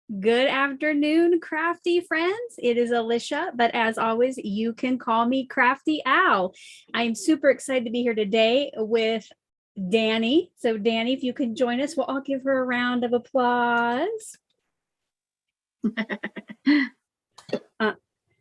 Good afternoon, crafty friends. It is Alicia, but as always, you can call me Crafty Owl. I'm super excited to be here today with Danni. So, Danni, if you can join us, we'll all give her a round of applause.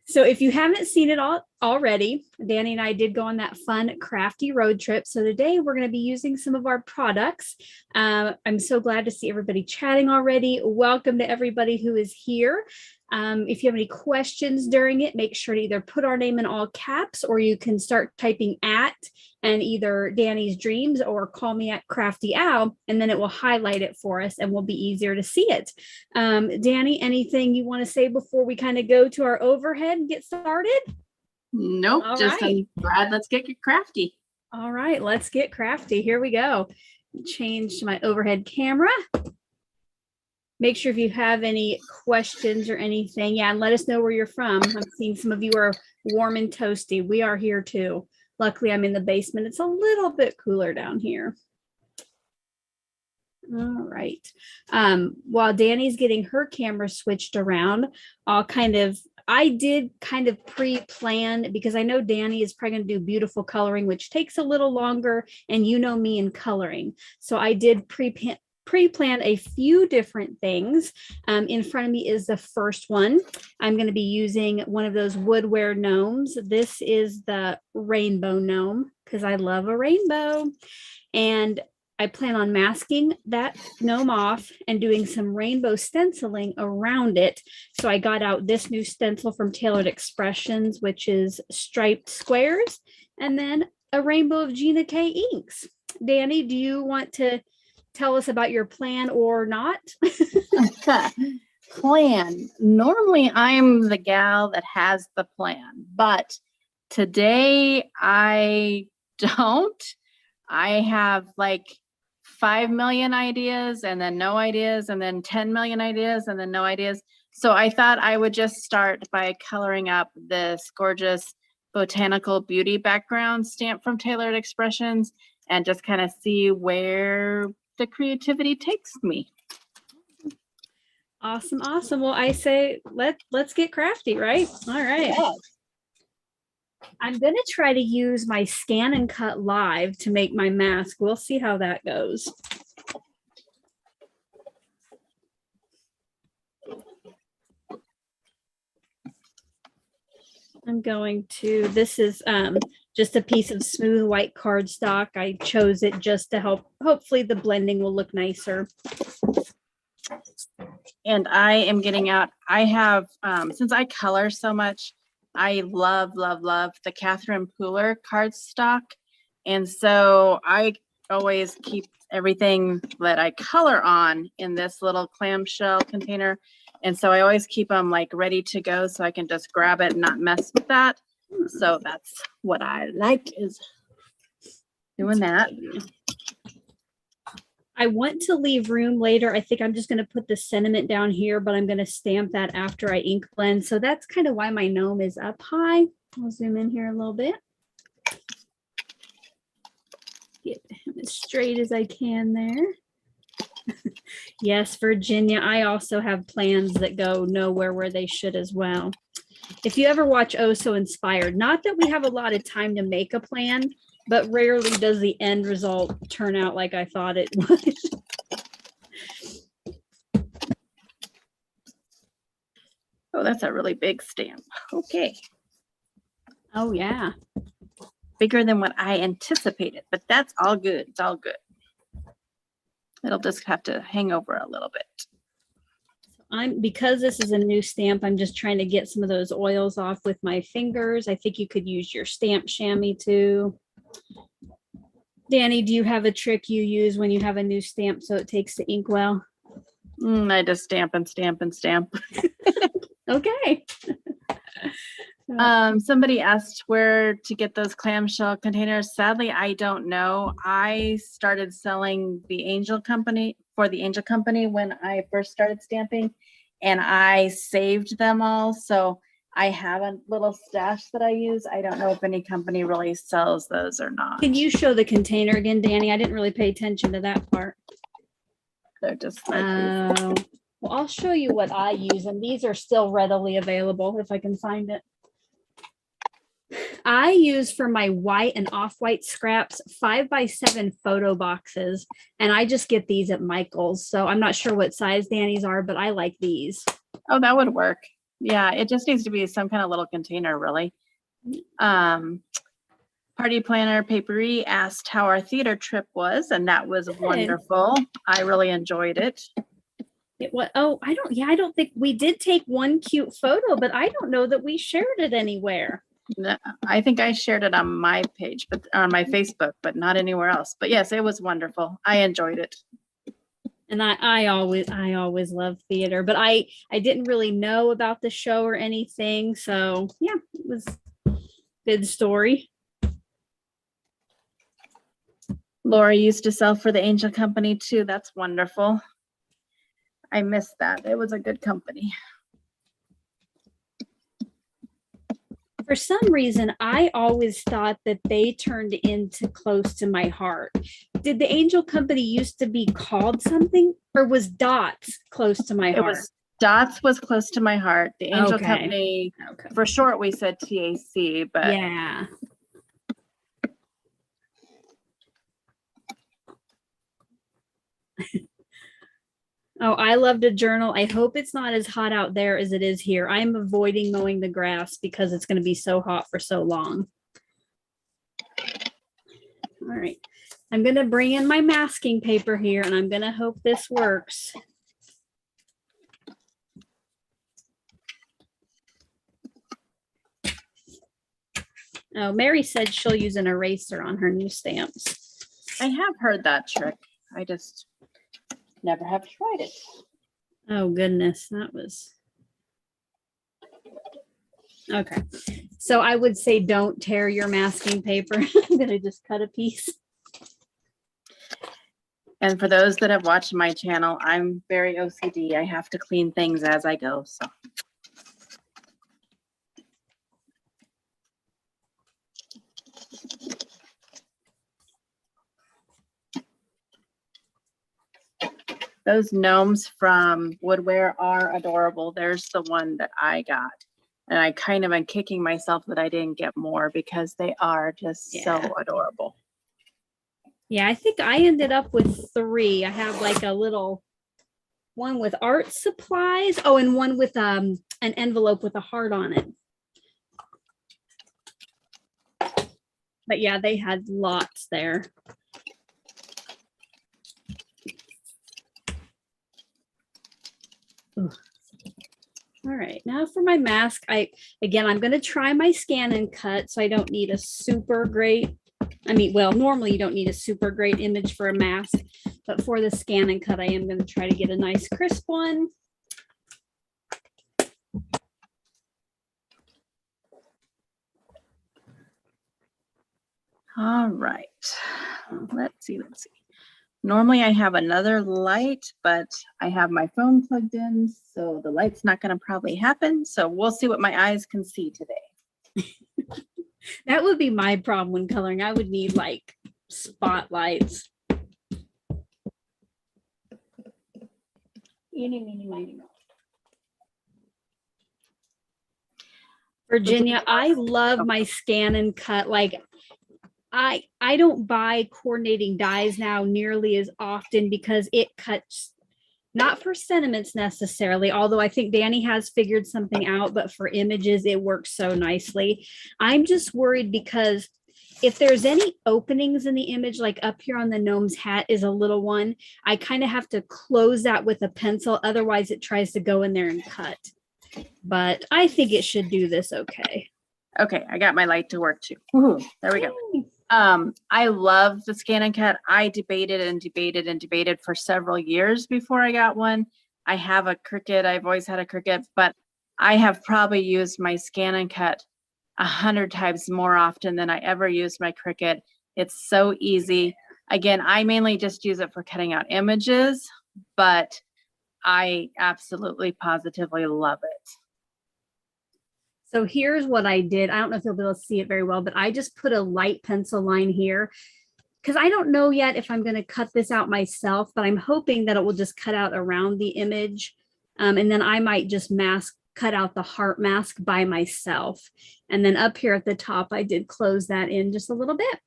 So if you haven't seen it all already, Danni and I did go on that fun crafty road trip. So today we're going to be using some of our products. I'm so glad to see everybody chatting already. Welcome to everybody who is here. If you have any questions during it, make sure to either put our name in all caps or you can start typing at and either Danni's Dreams or call me at Crafty Owl, and then it will highlight it for us and will be easier to see it. Danni, anything you want to say before we kind of go to our overhead and get started? Nope, I'm glad. Let's get crafty. All right, let's get crafty. Here we go. Change to my overhead camera. Make sure if you have any questions or anything, and let us know where you're from. I'm seeing some of you are warm and toasty. We are here too. Luckily, I'm in the basement. It's a little bit cooler down here. All right. While Danni's getting her camera switched around, I did kind of pre-plan because I know Danni is probably going to do beautiful coloring, which takes a little longer, and you know me in coloring. So I did pre-plan a few different things. In front of me is the first one. I'm going to be using one of those Woodware gnomes. This is the rainbow gnome because I love a rainbow. And I plan on masking that gnome off and doing some rainbow stenciling around it. So I got out this new stencil from Tailored Expressions, which is striped squares, and then a rainbow of Gina K inks. Danni, do you want to tell us about your plan or not? Plan. Normally I'm the gal that has the plan, but today I don't. I have like 5 million ideas and then no ideas and then 10 million ideas and then no ideas. So I thought I would just start by coloring up this gorgeous botanical beauty background stamp from Tailored Expressions and just kind of see where the creativity takes me. Awesome. Well, I say let's get crafty, right? All right. Yeah. I'm going to try to use my Scan and Cut Live to make my mask. We'll see how that goes. This is just a piece of smooth white cardstock. I chose it just to help. Hopefully the blending will look nicer. And I am getting out, I have, since I color so much, I love the Catherine Pooler cardstock. And so I always keep everything that I color on in this little clamshell container. And so I always keep them like ready to go so I can just grab it and not mess with that. So that's what I like, is doing that. I want to leave room later. I think I'm just going to put the sentiment down here, but I'm going to stamp that after I ink blend. So that's kind of why my gnome is up high. I'll zoom in here a little bit. Get him as straight as I can there. Yes, Virginia, I also have plans that go nowhere where they should as well. If you ever watch Oh So Inspired, not that we have a lot of time to make a plan, but rarely does the end result turn out like I thought it would. Oh, that's a really big stamp. Okay. Oh, yeah. Bigger than what I anticipated, but that's all good. It's all good. It'll just have to hang over a little bit. Because this is a new stamp, I'm just trying to get some of those oils off with my fingers. I think you could use your stamp chamois too. Danni, do you have a trick you use when you have a new stamp so it takes the ink well? I just stamp and stamp and stamp. Okay. Somebody asked where to get those clamshell containers. Sadly, I don't know. I started selling the Angel Company when I first started stamping, and I saved them all. So I have a little stash that I use. I don't know if any company really sells those or not. Can you show the container again, Danni? I didn't really pay attention to that part. They're just like Well, I'll show you what I use, and these are still readily available if I can find it. I use for my white and off-white scraps 5x7 photo boxes, and I just get these at Michael's. So I'm not sure what size Danny's are, but I like these. Oh, that would work. Yeah, it just needs to be some kind of little container, really. Party Planner Papery asked how our theater trip was, and that was wonderful. I really enjoyed it. It was, oh, I don't think we did take one cute photo, but I don't know that we shared it anywhere. No, I think I shared it on my page, but on my Facebook, but not anywhere else. But yes, it was wonderful. I enjoyed it. And I always love theater, but I didn't really know about the show or anything. So yeah, it was a good story. Laura used to sell for the Angel Company too. That's wonderful. I missed that. It was a good company. For some reason, I always thought that they turned into Close to My Heart. Did the Angel Company used to be called something, or was Dots Close to My Heart? Dots was Close to My Heart. The Angel Company, for short, we said TAC, but yeah. Oh, I love to journal. I hope it's not as hot out there as it is here. I'm avoiding mowing the grass because it's going to be so hot for so long. All right. I'm going to bring in my masking paper here, and I'm going to hope this works. Oh, Mary said she'll use an eraser on her new stamps. I have heard that trick. I just never have tried it. Oh goodness, that was okay. So I would say don't tear your masking paper. I'm gonna just cut a piece. And for those that have watched my channel, I'm very OCD. I have to clean things as I go. So those gnomes from Woodware are adorable. There's the one that I got. And I kind of am kicking myself that I didn't get more because they are just so adorable. Yeah, I think I ended up with 3. I have like a little one with art supplies. Oh, and one with an envelope with a heart on it. But yeah, they had lots there. Ugh. All right, now for my mask, I'm going to try my scan and cut, so I don't need a super great, well, normally you don't need a super great image for a mask, but for the scan and cut, I am going to try to get a nice crisp one. All right, let's see. Normally I have another light, but I have my phone plugged in, so the light's not going to probably happen. So we'll see what my eyes can see today. That would be my problem when coloring. I would need like spotlights. Virginia, I love my scan and cut. Like I don't buy coordinating dies now nearly as often because it cuts, not for sentiments necessarily, although I think Danny has figured something out, but for images, it works so nicely. I'm just worried because if there's any openings in the image, like up here on the gnome's hat is a little one, I kind of have to close that with a pencil. Otherwise it tries to go in there and cut, but I think it should do this okay. Okay, I got my light to work too. Woohoo, there we go. I love the scan and cut. I debated for several years before I got one. I have a Cricut. I've always had a Cricut, but I have probably used my scan and cut 100 times more often than I ever used my Cricut. It's so easy. Again, I mainly just use it for cutting out images, but I absolutely positively love it. So here's what I did. I don't know if you'll be able to see it very well, but I just put a light pencil line here because I don't know yet if I'm going to cut this out myself, but I'm hoping that it will just cut out around the image. And then I might just cut out the heart mask by myself. And then up here at the top, I did close that in just a little bit.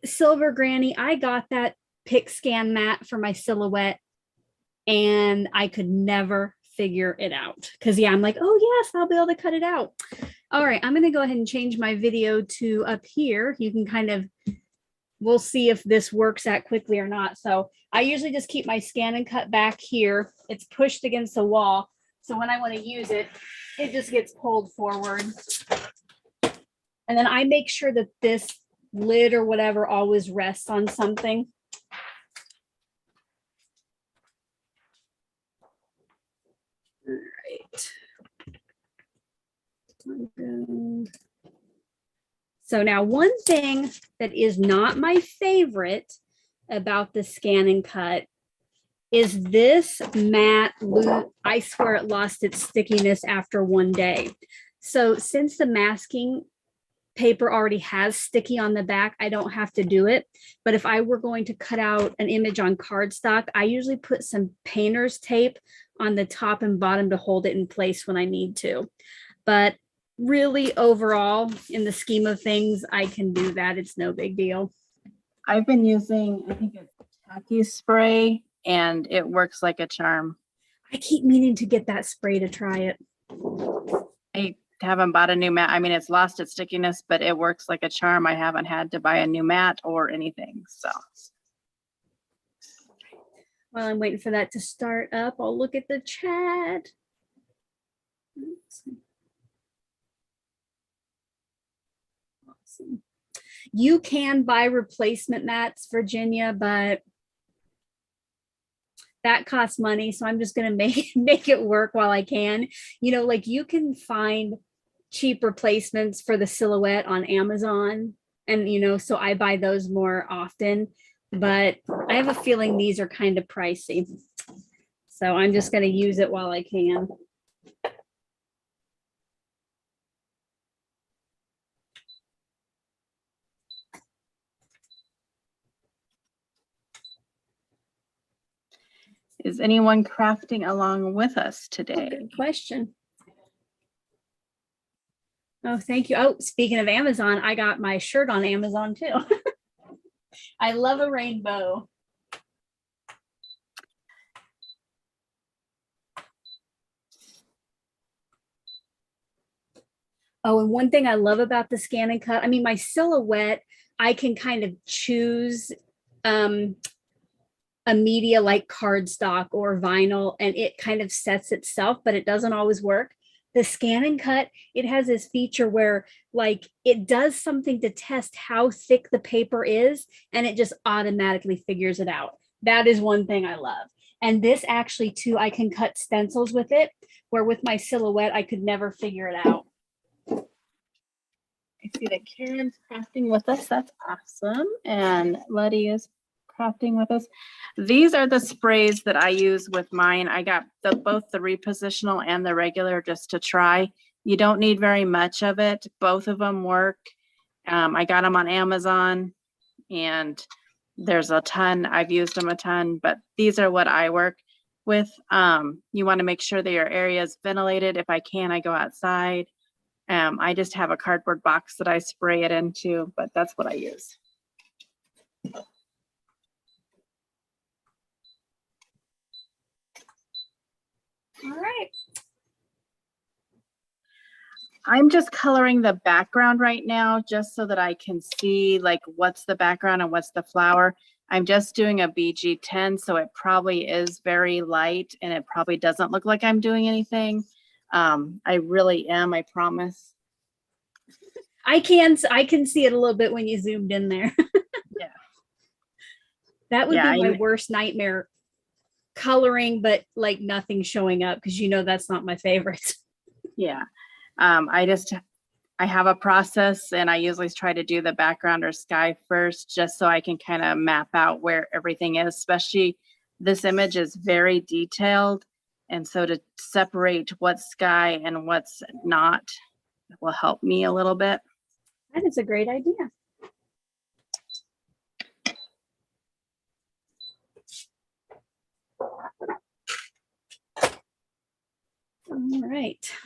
Silver Granny, I got that pick scan mat for my silhouette and I could never figure it out because I'm like, oh yes, I'll be able to cut it out. All right, I'm going to go ahead and change my video to up here. You can kind of, we'll see if this works that quickly or not. So I usually just keep my scan and cut back here. It's pushed against the wall. So when I want to use it, it just gets pulled forward. And then I make sure that this lid or whatever always rests on something. All right. So now one thing that is not my favorite about the scan and cut is this matte glue. I swear it lost its stickiness after one day. So since the masking paper already has sticky on the back, I don't have to do it. But if I were going to cut out an image on cardstock, I usually put some painter's tape on the top and bottom to hold it in place when I need to. But really overall, in the scheme of things, I can do that. It's no big deal. I've been using, I think it's tacky spray, and it works like a charm. I keep meaning to get that spray to try it. I haven't bought a new mat. I mean, it's lost its stickiness, but it works like a charm. I haven't had to buy a new mat or anything. So while I'm waiting for that to start up, I'll look at the chat. Awesome. You can buy replacement mats, Virginia, but that costs money. So I'm just going to make it work while I can. You know, like you can find cheap replacements for the silhouette on Amazon. And, you know, so I buy those more often, but I have a feeling these are kind of pricey. So I'm just going to use it while I can. is anyone crafting along with us today? Oh, good question. Oh, thank you. Oh, speaking of Amazon, I got my shirt on Amazon too. I love a rainbow. Oh, and one thing I love about the scan and cut, I mean, my silhouette, I can kind of choose a media like cardstock or vinyl, and it kind of sets itself, but it doesn't always work. The scan and cut, it has this feature where like it does something to test how thick the paper is, and it just automatically figures it out. That is one thing I love. And this actually too, I can cut stencils with it, where with my silhouette, I could never figure it out. I see that Karen's crafting with us. That's awesome. And Letty is crafting with us. These are the sprays that I use with mine. I got both the repositional and the regular just to try. You don't need very much of it. Both of them work. I got them on Amazon, and there's a ton. I've used them a ton, but these are what I work with. You want to make sure that your area is ventilated. If I can, I go outside. I just have a cardboard box that I spray it into, but that's what I use. All right. I'm just coloring the background right now, just so that I can see like what's the background and what's the flower. I'm just doing a BG10, so it probably is very light and it probably doesn't look like I'm doing anything. I really am, I promise. I can see it a little bit when you zoomed in there. Yeah. That would be my worst nightmare, coloring, but like nothing showing up, because you know that's not my favorite. Yeah. I have a process, and I usually try to do the background or sky first, just so I can kind of map out where everything is, especially this image is very detailed. And so to separate what's sky and what's not will help me a little bit. That is a great idea.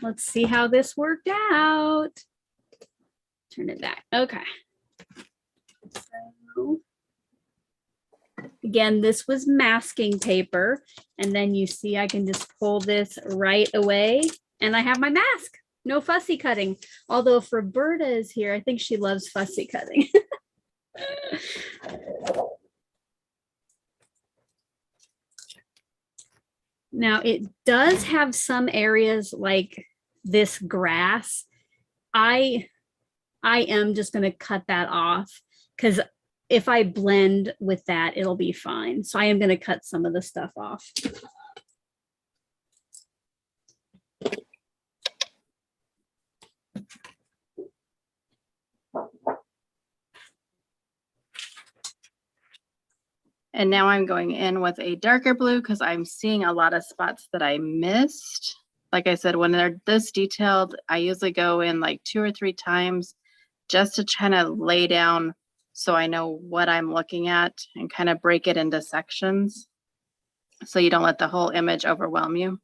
let's see how this worked out. Turn it back. Okay. So again, this was masking paper. And then you see I can just pull this right away and I have my mask. No fussy cutting. Although if Roberta is here, I think she loves fussy cutting. Now it does have some areas like this grass. I am just going to cut that off because if I blend with that, it'll be fine. So I am going to cut some of the stuff off. And now I'm going in with a darker blue because I'm seeing a lot of spots that I missed. Like I said, when they're this detailed, I usually go in like 2 or 3 times just to kind of lay down so I know what I'm looking at and kind of break it into sections so you don't let the whole image overwhelm you.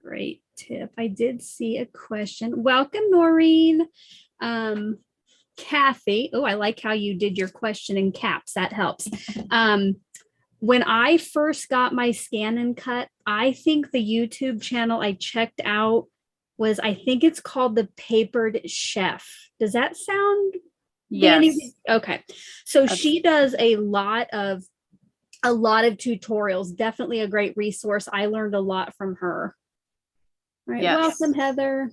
Great tip. I did see a question. Welcome, Noreen. Kathy. Oh, I like how you did your question in caps. That helps. When I first got my Scan and Cut, I think the YouTube channel I checked out was, I think it's called The Papered Chef. Does that sound? Yes. Danny? Okay. So she does a lot of tutorials. Definitely a great resource. I learned a lot from her. All right. Yes. Welcome, Heather.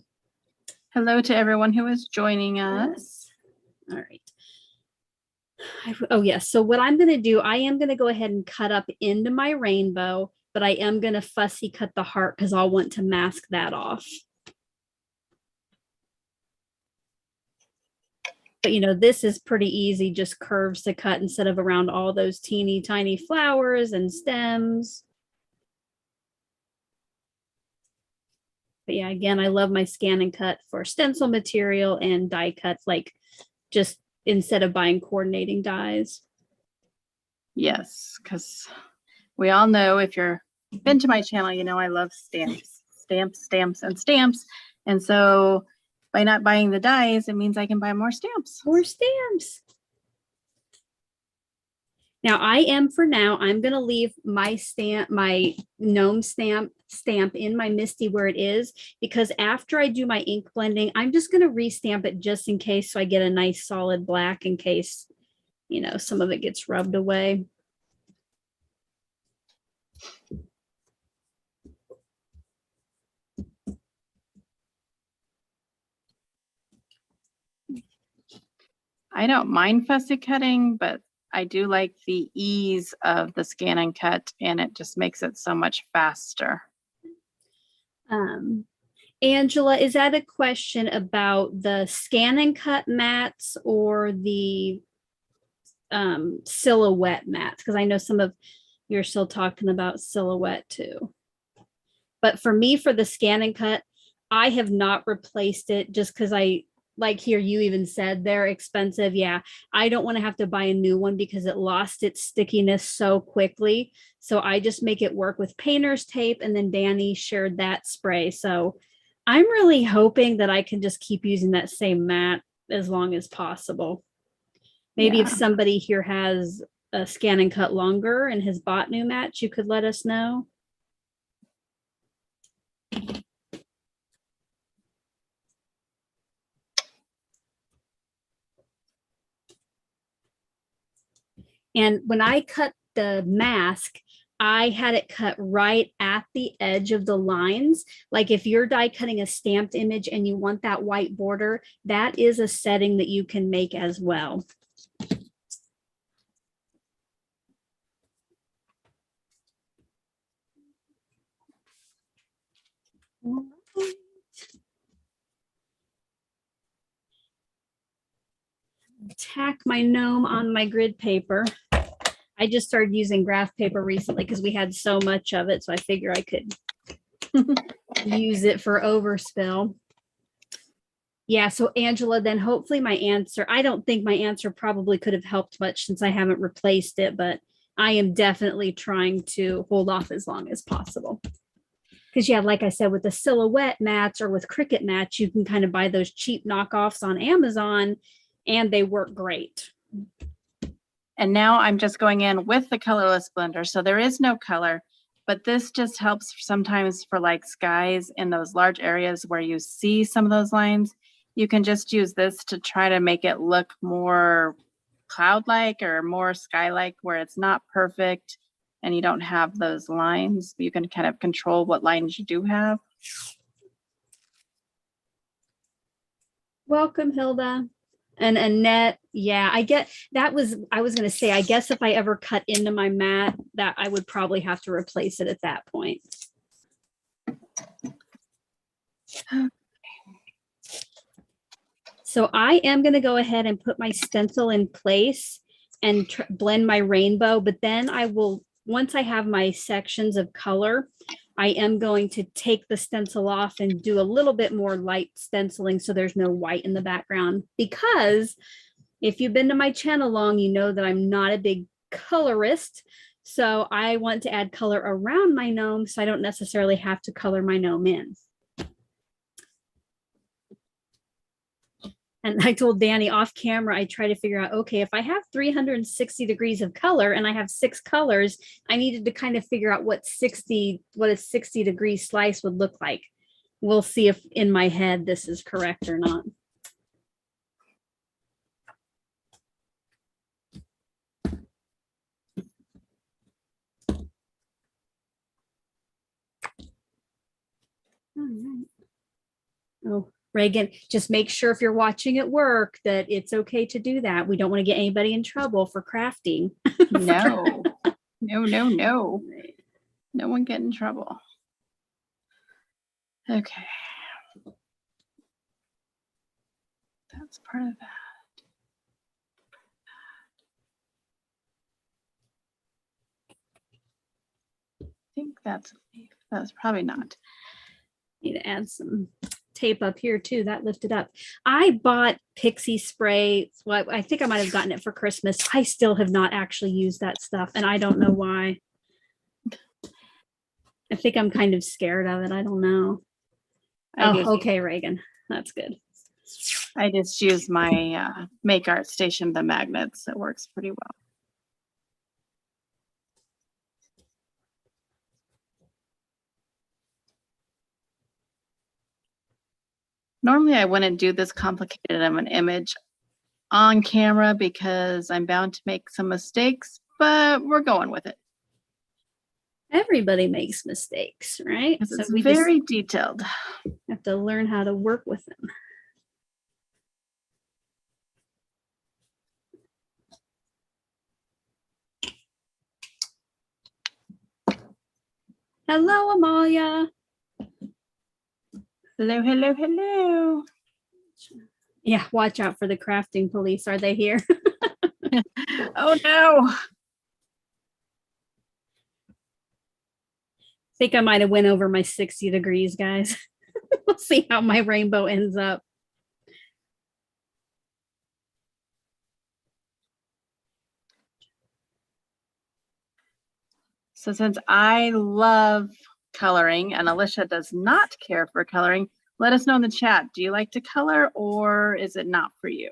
Hello to everyone who is joining us. All right. Oh, yes. So what I'm going to do, I am going to go ahead and cut up into my rainbow, but I am going to fussy cut the heart because I'll want to mask that off. But, you know, this is pretty easy, just curves to cut instead of around all those teeny tiny flowers and stems. But yeah, again, I love my Scan and Cut for stencil material and die cuts, like just instead of buying coordinating dies. Yes, because we all know, if you've been to my channel, you know I love stamps. And so by not buying the dies, it means I can buy more stamps. More stamps. Now I'm going to leave my stamp, my Gnome stamp in my Misty where it is, because after I do my ink blending, I'm just going to restamp it just in case, so I get a nice solid black in case, you know, some of it gets rubbed away. I don't mind fussy cutting, but I do like the ease of the Scan and Cut, and it just makes it so much faster. Angela, is that a question about the Scan and Cut mats or the silhouette mats? Because I know some of you're still talking about silhouette too. But for me, for the Scan and Cut, I have not replaced it just because like here, you even said they're expensive. Yeah, I don't want to have to buy a new one because it lost its stickiness so quickly. So I just make it work with painter's tape, and then Danny shared that spray. So I'm really hoping that I can just keep using that same mat as long as possible. Maybe if somebody here has a Scan and Cut longer and has bought new mats, you could let us know. And when I cut the mask, I had it cut right at the edge of the lines. Like if you're die cutting a stamped image and you want that white border, that is a setting that you can make as well. Tack my gnome on my grid paper. I just started using graph paper recently because we had so much of it, so I figure I could use it for overspill. Yeah, so Angela, then hopefully my answer, I don't think my answer probably could have helped much since I haven't replaced it, but I am definitely trying to hold off as long as possible. Because yeah, like I said, with the silhouette mats or with Cricut mats, you can kind of buy those cheap knockoffs on Amazon and they work great. And now I'm just going in with the colorless blender. So there is no color, but this just helps sometimes for like skies in those large areas where you see some of those lines. You can just use this to try to make it look more cloud-like or more sky-like where it's not perfect and you don't have those lines. You can kind of control what lines you do have. Welcome, Hilda. And Annette, yeah, I was going to say, I guess if I ever cut into my mat, that I would probably have to replace it at that point. So I am going to go ahead and put my stencil in place and blend my rainbow, but then I will, once I have my sections of color, I am going to take the stencil off and do a little bit more light stenciling so there's no white in the background. Because if you've been to my channel long, you know that I'm not a big colorist. So I want to add color around my gnome so I don't necessarily have to color my gnome in. And I told Danny off camera, I try to figure out, okay, if I have 360 degrees of color and I have 6 colors, I needed to kind of figure out what a 60 degree slice would look like. We'll see if in my head this is correct or not. All right. Oh. Reagan, just make sure if you're watching at work that it's okay to do that. We don't want to get anybody in trouble for crafting. No, no. No one get in trouble. Okay. That's part of that. I think that's probably not. Need to add some tape up here too. That lifted up. I bought pixie spray. Well, I think I might have gotten it for Christmas. I still have not actually used that stuff and I don't know why. I think I'm kind of scared of it. I don't know. Okay, Reagan. That's good. I just use my Make Art Station, the magnets. It works pretty well. Normally, I wouldn't do this complicated of an image on camera because I'm bound to make some mistakes, but we're going with it. Everybody makes mistakes, right? So it's very detailed. Have to learn how to work with them. Hello, Amalia. Hello. Yeah, watch out for the crafting police. Are they here? Oh no. I think I might have went over my 60 degrees, guys. We'll see how my rainbow ends up. So since I love coloring and Alicia does not care for coloring, let us know in the chat. Do you like to color or is it not for you?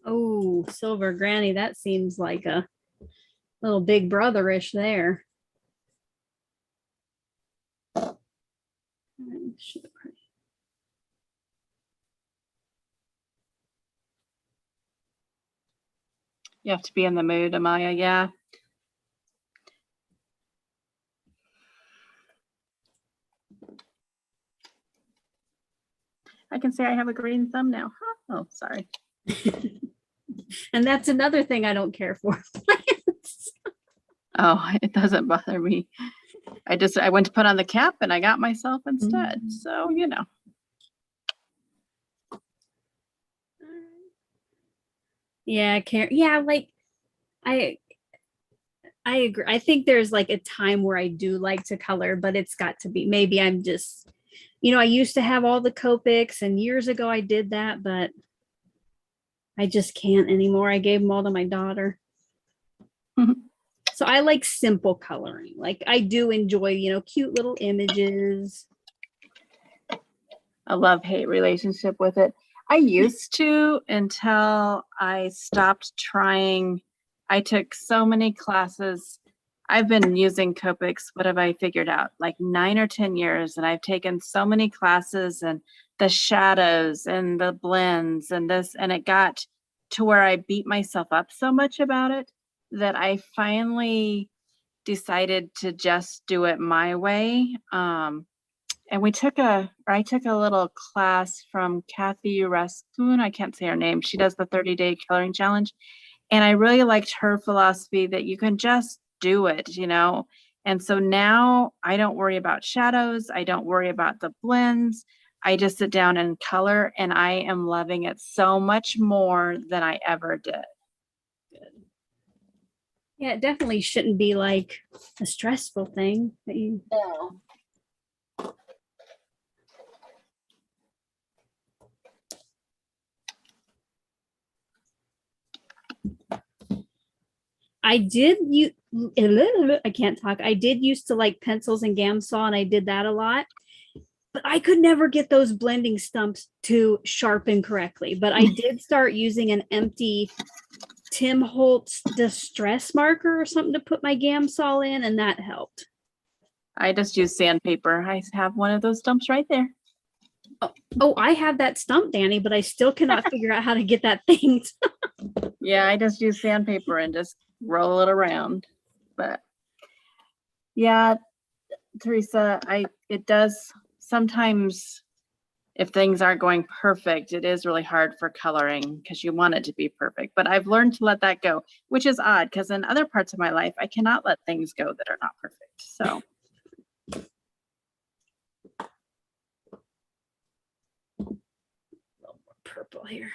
Oh, Silver Granny, that seems like a little big brotherish there. You have to be in the mood, Amaya. Yeah. I can say I have a green thumb now. Huh? Oh, sorry. And that's another thing I don't care for. Oh, it doesn't bother me. I went to put on the cap and I got myself instead. So, you know. Yeah, like I agree. I think there's like a time where I do like to color, but it's got to be, maybe I'm just You know, I used to have all the Copics, and years ago I did that, but I just can't anymore. I gave them all to my daughter. So I like simple coloring. Like I do enjoy, you know, cute little images. A love-hate relationship with it. I used to until I stopped trying. I took so many classes. I've been using Copics, what have I figured out? Like 9 or 10 years, and I've taken so many classes and the shadows and the blends and this, and it got to where I beat myself up so much about it that I finally decided to just do it my way. And I took a little class from Kathy Raskin. I can't say her name. She does the 30-day coloring challenge. And I really liked her philosophy that you can just do it, you know? And so now I don't worry about shadows. I don't worry about the blends. I just sit down and color, and I am loving it so much more than I ever did. Yeah, it definitely shouldn't be like a stressful thing that you. No. I did you I can't talk. I did used to like pencils and Gamsol, and I did that a lot. But I could never get those blending stumps to sharpen correctly. But I did start using an empty Tim Holtz distress marker or something to put my Gamsol in, and that helped. I just use sandpaper. I have one of those stumps right there. Oh, I have that stump, Danny, but I still cannot figure out how to get that thing. Yeah, I just use sandpaper and just roll it around. But yeah, Teresa, it does sometimes, if things aren't going perfect, it is really hard for coloring because you want it to be perfect. But I've learned to let that go, which is odd because in other parts of my life, I cannot let things go that are not perfect. So. A little more purple here.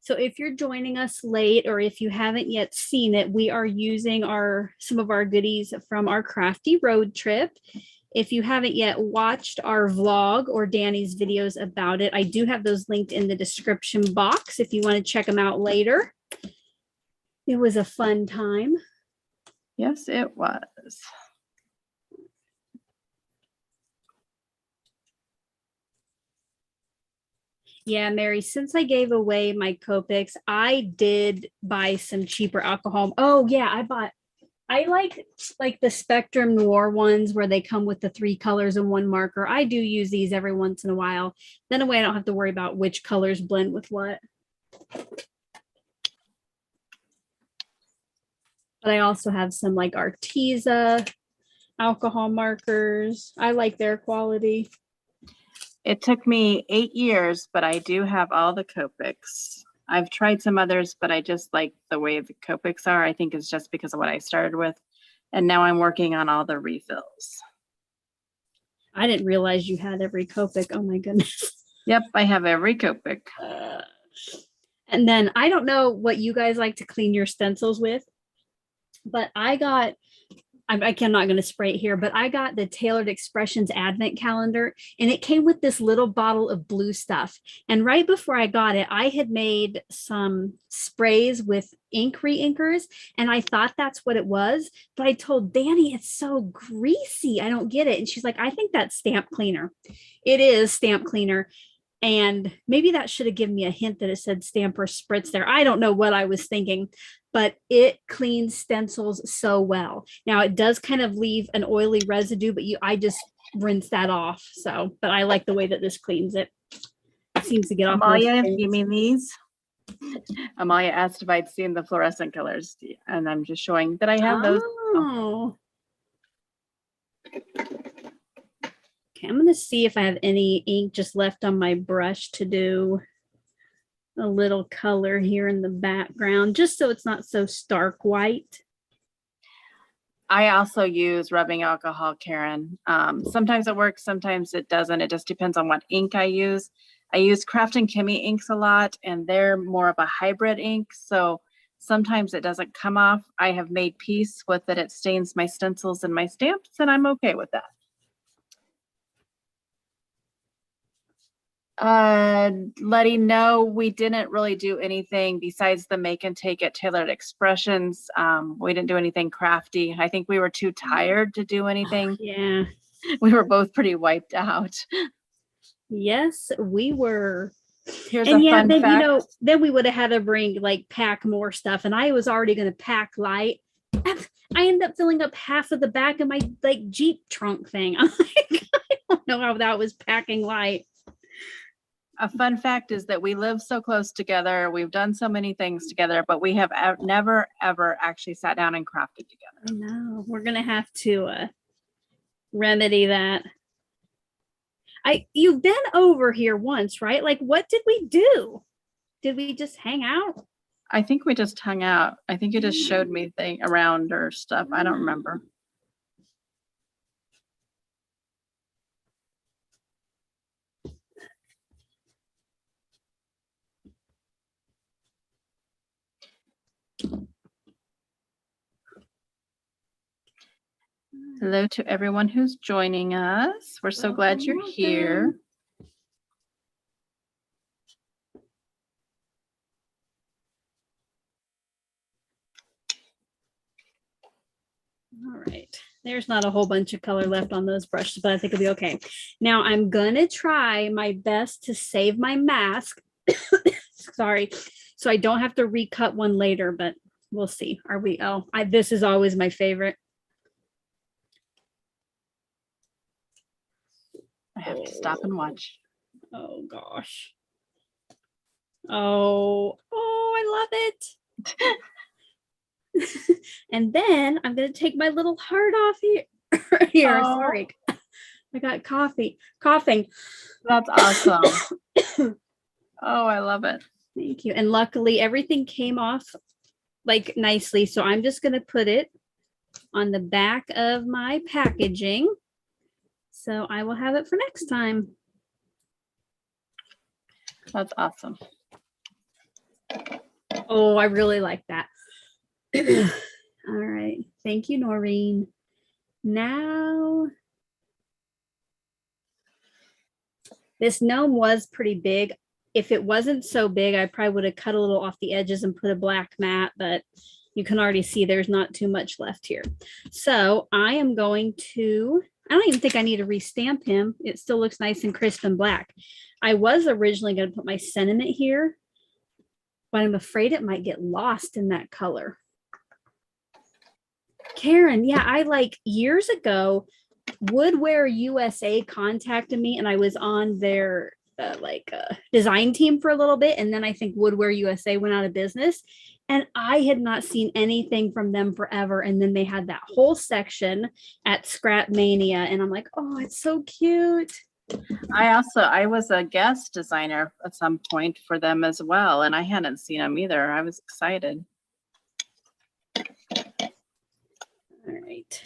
So if you're joining us late, or if you haven't yet seen it, we are using some of our goodies from our Crafty Road Trip. If you haven't yet watched our vlog or Danny's videos about it, I do have those linked in the description box if you want to check them out later. It was a fun time. Yes, it was. Yeah, Mary, since I gave away my Copics, I did buy some cheaper alcohol. Oh yeah, I like the Spectrum Noir ones where they come with the 3 colors and 1 marker. I do use these every once in a while. Then I don't have to worry about which colors blend with what. But I also have some like Arteza alcohol markers. I like their quality. It took me 8 years, but I do have all the Copics. I've tried some others, but I just like the way the Copics are. I think it's just because of what I started with. And now I'm working on all the refills. I didn't realize you had every Copic. Oh my goodness. Yep, I have every Copic. And then I don't know what you guys like to clean your stencils with, but I'm not going to spray it here, but I got the Tailored Expressions Advent Calendar, and it came with this little bottle of blue stuff. And right before I got it, I had made some sprays with ink reinkers, and I thought that's what it was. But I told Danny, it's so greasy. I don't get it. And she's like, I think that's stamp cleaner. It is stamp cleaner. And maybe that should have given me a hint that it said stamp or spritz there. I don't know what I was thinking, but it cleans stencils so well. Now it does kind of leave an oily residue, but I just rinse that off. So, but I like the way that this cleans it. It seems to get off. Amalia, you mean these? Amalia asked if I'd seen the fluorescent colors, and I'm just showing that I have those. Oh. Okay, I'm going to see if I have any ink just left on my brush to do a little color here in the background, just so it's not so stark white. I also use rubbing alcohol, Karen. Sometimes it works, sometimes it doesn't. It just depends on what ink I use. I use Craft and Kimmy inks a lot, and they're more of a hybrid ink. So Sometimes it doesn't come off. I have made peace with it. It stains my stencils and my stamps, and I'm okay with that. Letty, no, we didn't really do anything besides the make and take at Tailored Expressions. We didn't do anything crafty. I think we were too tired to do anything. Yeah. We were both pretty wiped out. Yes, we were. Here's and a yeah, fun then fact. you know, then we would have had to bring like pack more stuff, and I was already going to pack light. I ended up filling up half of the back of my like Jeep trunk thing. I'm like, I don't know how that was packing light. A fun fact is that we live so close together. We've done so many things together, but we have never, ever actually sat down and crafted together. I know. We're going to have to remedy that. You've been over here once, right? Like, what did we do? Did we just hang out? I think we just hung out. I think you just showed me around or stuff. I don't remember. Hello to everyone who's joining us. We're so glad you're here. All right. There's not a whole bunch of color left on those brushes, but I think it'll be okay. Now I'm going to try my best to save my mask. Sorry. So I don't have to recut one later, but we'll see. Are we? Oh, this is always my favorite. I have to stop and watch. Oh gosh. Oh, I love it. And then I'm going to take my little heart off here. Oh. Sorry. I got coughing. That's awesome. Oh, I love it. Thank you. And luckily everything came off like nicely. So I'm just going to put it on the back of my packaging. So I will have it for next time. That's awesome. Oh, I really like that. All right. Thank you, Noreen. Now, this gnome was pretty big. If it wasn't so big, I probably would have cut a little off the edges and put a black mat, but you can already see there's not too much left here. So I am going to, I don't even think I need to restamp him. It still looks nice and crisp and black. I was originally going to put my sentiment here, but I'm afraid it might get lost in that color. Karen, yeah, I like years ago, Woodware USA contacted me and I was on their design team for a little bit. And then I think Woodware USA went out of business and I had not seen anything from them forever. And then they had that whole section at Scrap Mania and I'm like, oh, it's so cute. I was a guest designer at some point for them as well. And I hadn't seen them either. I was excited. All right.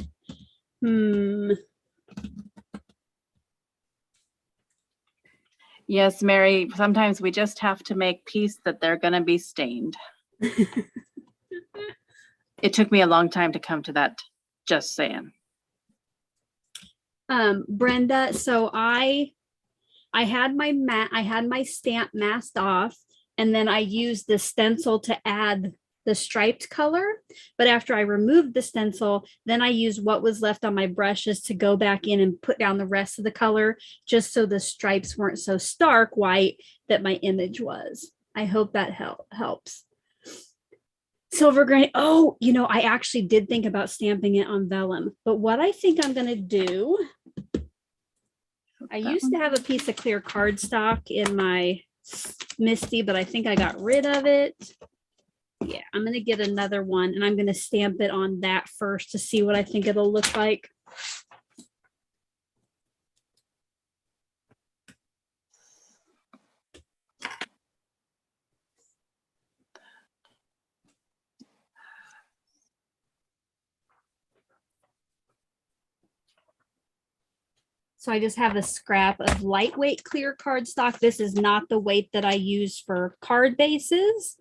Yes, Mary, sometimes we just have to make peace that they're going to be stained. It took me a long time to come to that, just saying. Brenda, so I had my stamp masked off and then I used the stencil to add the striped color, but after I removed the stencil, then I used what was left on my brushes to go back in and put down the rest of the color, just so the stripes weren't so stark white that my image was. I hope that helps. Silver granite. Oh, you know, I actually did think about stamping it on vellum, but what I think I'm going to do, I used to have a piece of clear cardstock in my Misty, but I think I got rid of it. Yeah, I'm going to get another one and I'm going to stamp it on that first to see what I think it'll look like. So I just have a scrap of lightweight clear cardstock. This is not the weight that I use for card bases.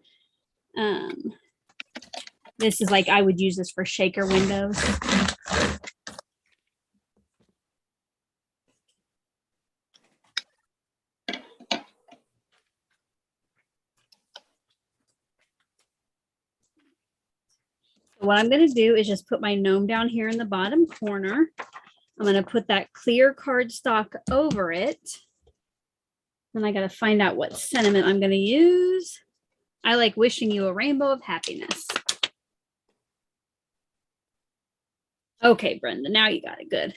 This is like, I would use this for shaker windows. What I'm going to do is just put my gnome down here in the bottom corner. I'm going to put that clear cardstock over it. Then I got to find out what sentiment I'm going to use. I like wishing you a rainbow of happiness. Okay, Brenda, now you got it good.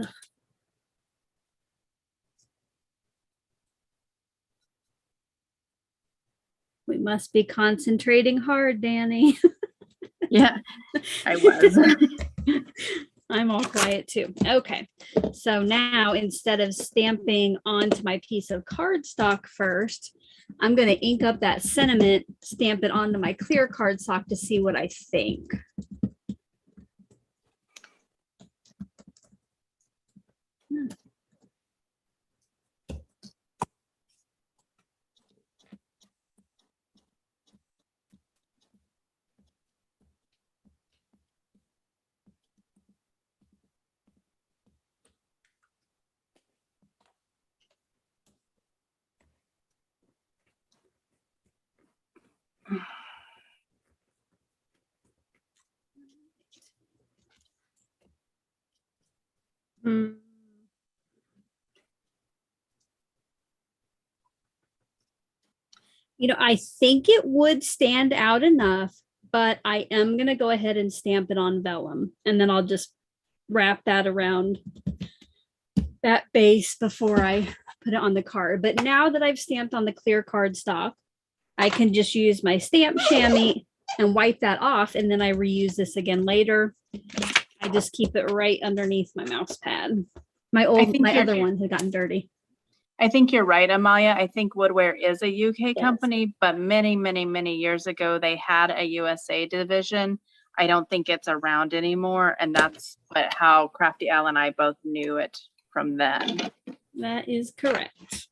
Ugh. We must be concentrating hard, Danny. Yeah, I was. I'm all quiet too. Okay, so now instead of stamping onto my piece of cardstock first, I'm going to ink up that sentiment, stamp it onto my clear cardstock to see what I think. Hmm. You know, I think it would stand out enough, but I am going to go ahead and stamp it on vellum, and then I'll just wrap that around that base before I put it on the card. But now that I've stamped on the clear cardstock, I can just use my stamp chamois and wipe that off, and then I reuse this again later. I just keep it right underneath my mouse pad. My other one had gotten dirty. I think you're right, Amalia. I think Woodware is a UK company, but many, many, many years ago, they had a USA division. I don't think it's around anymore. And that's how Crafty Al and I both knew it from then. That is correct.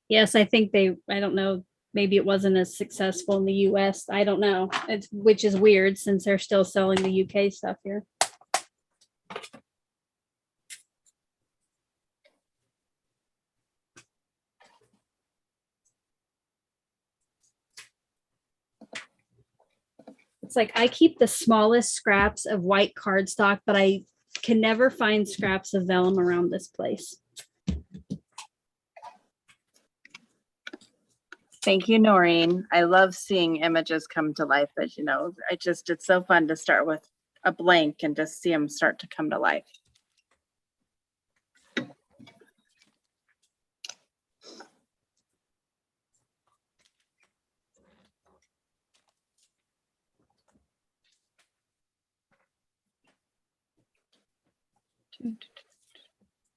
Yes, I think I don't know, maybe it wasn't as successful in the US. I don't know, which is weird since they're still selling the UK stuff here. It's like I keep the smallest scraps of white cardstock, but I can never find scraps of vellum around this place. Thank you, Noreen. I love seeing images come to life, as you know. It's so fun to start with a blank and just see them start to come to life.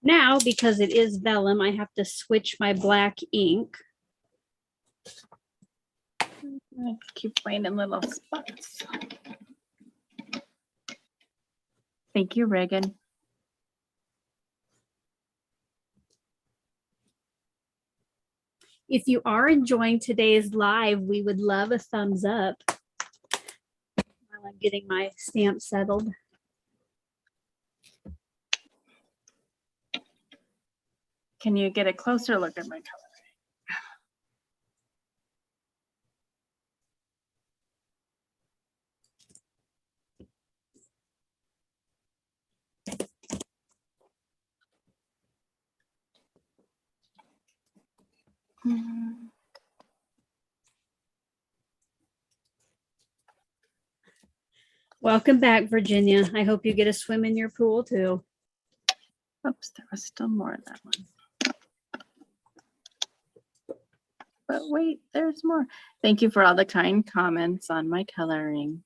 Now, because it is vellum, I have to switch my black ink. I keep finding little spots. Thank you, Reagan. If you are enjoying today's live, we would love a thumbs up while I'm getting my stamp settled. Can you get a closer look at my color? Welcome back, Virginia. I hope you get a swim in your pool too. Oops, there was still more in that one. But wait, there's more. Thank you for all the kind comments on my coloring.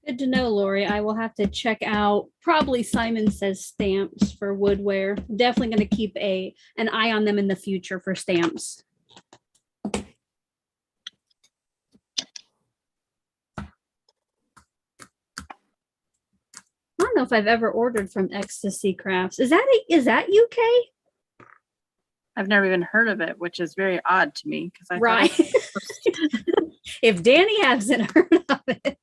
Good to know, Lori. I will have to check out probably Simon Says stamps for Woodware. Definitely going to keep an eye on them in the future for stamps. don't know if I've ever ordered from Ecstasy Crafts. Is that UK? I've never even heard of it, which is very odd to me because I Right. If Danny hasn't heard of it.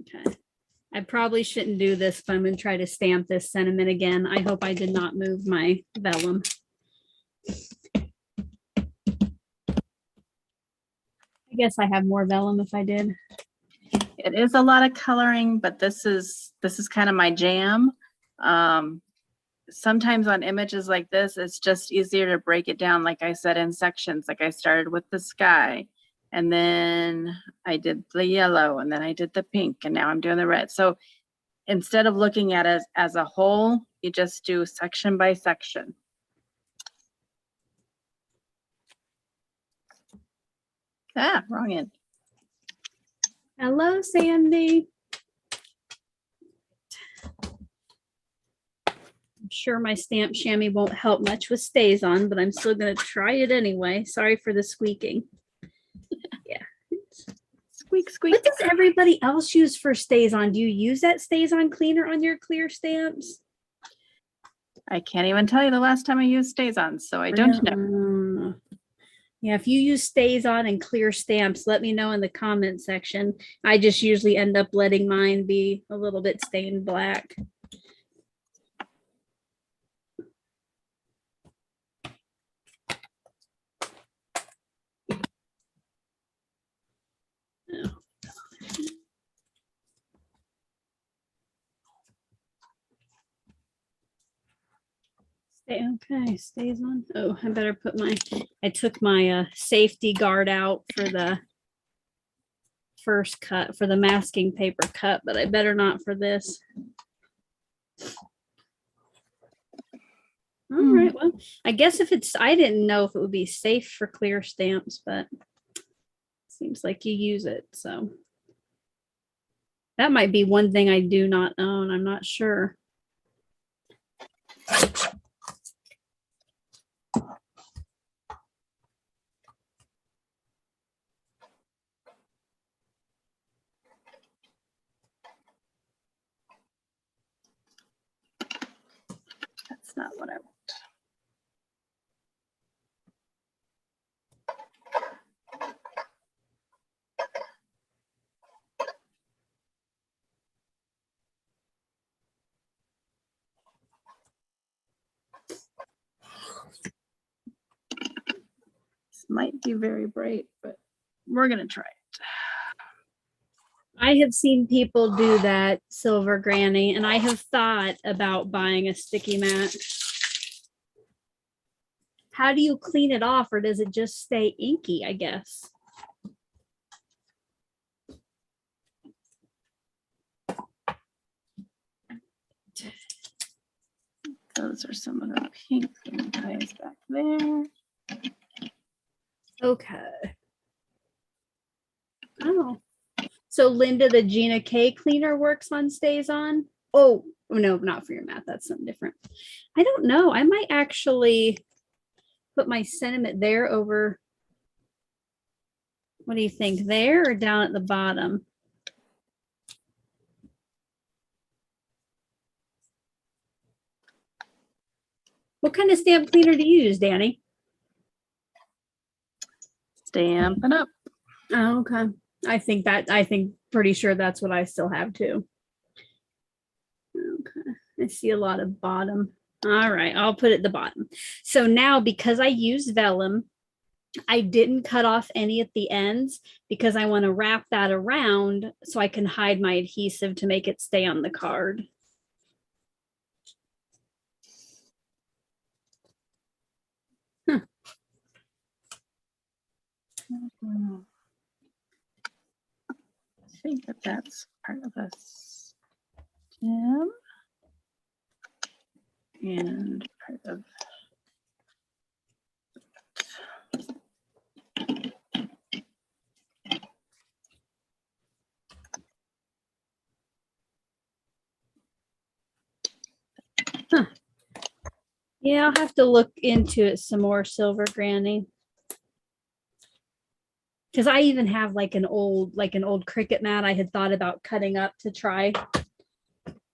Okay. I probably shouldn't do this, but I'm going to try to stamp this sentiment again. I hope I did not move my vellum. I guess I have more vellum if I did. It is a lot of coloring, but this is kind of my jam. Sometimes on images like this, it's just easier to break it down, like I said, in sections. Like I started with the sky, and then I did the yellow, and then I did the pink, and now I'm doing the red. So instead of looking at it as a whole, you just do section by section. Ah, wrong end. Hello, Sandy. I'm sure my stamp chamois won't help much with StazOn, but I'm still going to try it anyway. Sorry for the squeaking. Yeah. Squeak, squeak. What does everybody else use for StazOn? Do you use that StazOn cleaner on your clear stamps? I can't even tell you the last time I used StazOn, so I don't know. Yeah, if you use StazOn and clear stamps, let me know in the comment section. I just usually end up letting mine be a little bit stained black. Okay, StazOn. Oh, I better put I took my safety guard out for the first cut, for the masking paper cut, but I better not for this. All right, well, I guess I didn't know if it would be safe for clear stamps, but it seems like you use it, so. That might be one thing I do not own, I'm not sure. That's not what I want. This might be very bright, but we're gonna try it. I have seen people do that, Silver Granny, and I have thought about buying a sticky mat. How do you clean it off, or does it just stay inky, I guess? Those are some of the pink ties back there. Okay. Oh. So Linda, the Gina K cleaner works on StazOn? Oh, no, not for your mat. That's something different. I don't know. I might actually put my sentiment there over. What do you think? There or down at the bottom? What kind of stamp cleaner do you use, Danny? Stampin' Up. Oh, okay. I think pretty sure that's what I still have too. Okay. I see a lot of bottom. All right, I'll put it at the bottom. So now, because I use vellum, I didn't cut off any at the ends because I want to wrap that around so I can hide my adhesive to make it stay on the card. Huh. I think that's part of the stem and part of Huh. Yeah, I'll have to look into it some more, Silver Granny. Because I even have like an old Cricut mat I had thought about cutting up to try.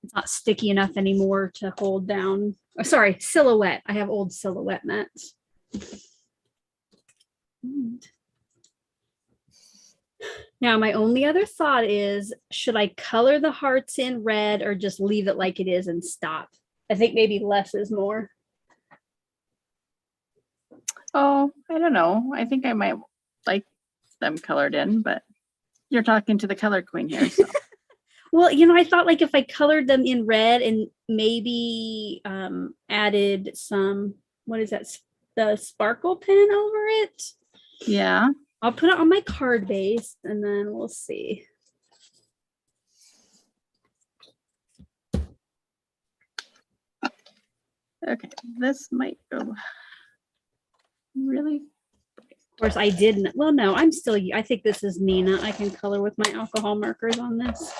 It's not sticky enough anymore to hold down. Oh, sorry, silhouette. I have old silhouette mats. Now, my only other thought is, should I color the hearts in red or just leave it like it is and stop? I think maybe less is more. Oh, I don't know. I think I might like them colored in, but you're talking to the color queen here. So. Well, you know, I thought like if I colored them in red and maybe added some, what is that? The sparkle pen over it. Yeah. I'll put it on my card base and then we'll see. Okay, this might go really. Of course, I didn't. Well, no, I'm still, I think this is Neenah. I can color with my alcohol markers on this.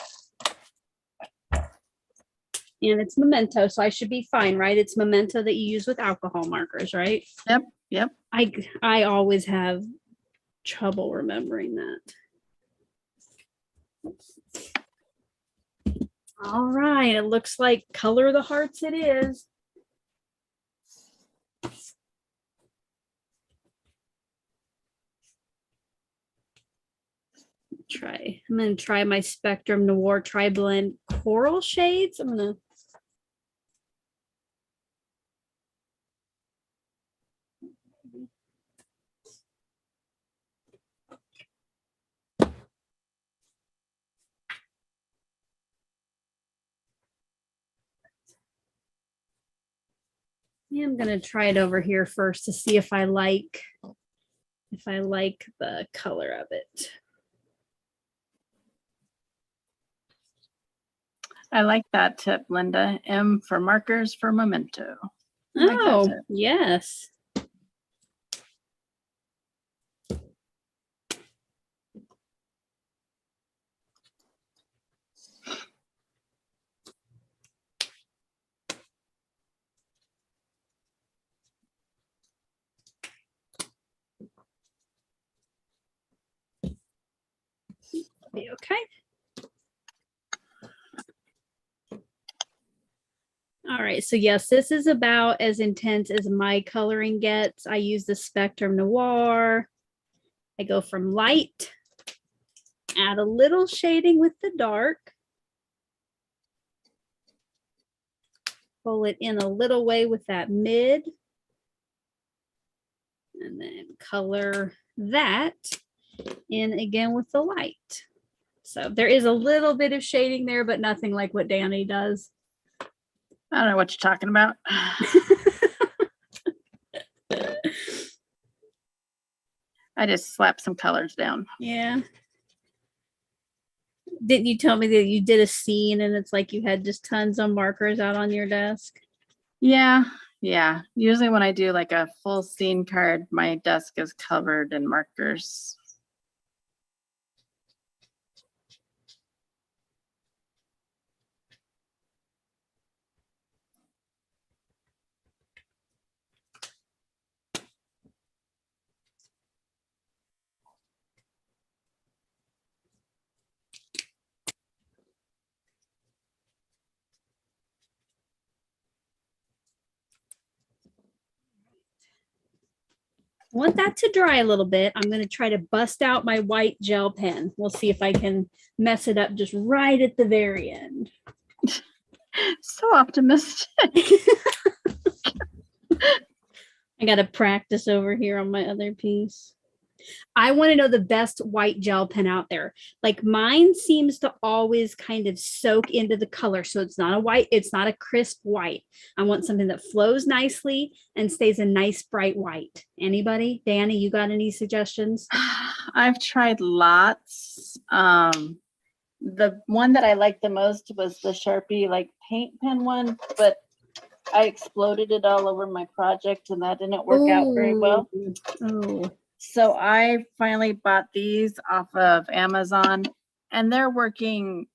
And it's Memento, so I should be fine, right? It's Memento that you use with alcohol markers, right? Yep, yep. I always have trouble remembering that. All right, it looks like color the hearts it is. I'm gonna try my Spectrum Noir Tri-Blend Coral shades. I'm gonna I'm gonna try it over here first to see if I like the color of it. I like that tip, Linda. M for markers for Memento. Oh, yes. Be okay. All right, so yes, this is about as intense as my coloring gets. I use the Spectrum Noir. I go from light, add a little shading with the dark, pull it in a little way with that mid, and then color that in again with the light. So there is a little bit of shading there, but nothing like what Danny does. I don't know what you're talking about. I just slapped some colors down. Yeah. Didn't you tell me that you did a scene and it's like you had just tons of markers out on your desk? Yeah, yeah. Usually when I do like a full scene card, my desk is covered in markers. I want that to dry a little bit. I'm going to try to bust out my white gel pen. We'll see if I can mess it up just right at the very end. So optimistic. I got to practice over here on my other piece. I want to know the best white gel pen out there. Like mine seems to always kind of soak into the color. So it's not a white, it's not a crisp white. I want something that flows nicely and stays a nice bright white. Anybody? Danny, you got any suggestions? I've tried lots. The one that I liked the most was the Sharpie like paint pen one, but I exploded it all over my project and that didn't work out very well. Oh. So I finally bought these off of Amazon and they're working